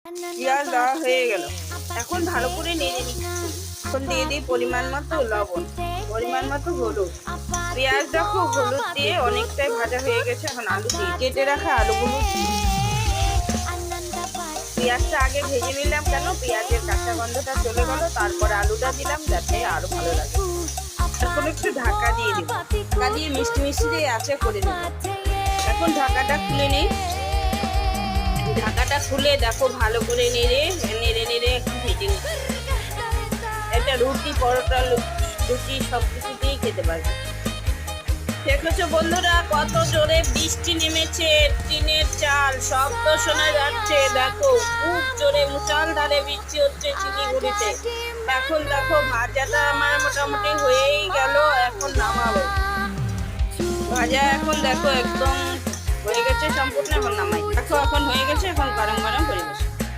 পেঁয়াজ দেওয়া হয়ে গেল, এখন ভালো করে নেড়ে নিচ্ছি। এখন দিয়ে দিই পরিমাণ মতো লবণ, পরিমাণ মতো হলুদ। পেঁয়াজ দেখো হলুদ দিয়ে অনেকটাই ভাজা হয়ে গেছে। এখন আলু দিয়ে কেটে রাখা আলুগুলো দিই। পেঁয়াজটা আগে ভেজে নিলাম, কেন পেঁয়াজের কাঁচা গন্ধটা চলে গেল, তারপরে আলুটা দিলাম যাতে আরো ভালো লাগে। এখন একটু ঢাকা দিয়ে দেবো, ঢাকা দিয়ে মিষ্টি মিষ্টি দিয়ে আছে করে দেবো। এখন ঢাকাটা খুলে নিই। ঢাকাটা খুলে দেখো ভালো করে নেড়ে নেড়ে নেড়ে একটু ভেজে নিচ্ছি। এটা রুটি, পরোটা, লুচি সব কিছু দিয়েই খেতে পারবে। দেখেছো বন্ধুরা কত জোরে বৃষ্টি নেমেছে, টিনের চাল শব্দ শোনা যাচ্ছে। দেখো খুব জোরে মুষলধারে বৃষ্টি হচ্ছে শিলিগুড়িতে। এখন দেখো ভাজাটা আমার মোটামুটি হয়েই গেল, এখন নামাবো। ভাজা এখন দেখো একদম হয়ে গেছে সম্পূর্ণ, এখন নামাই। দেখো এখন হয়ে গেছে, এখন গরম গরম পরিবেশন।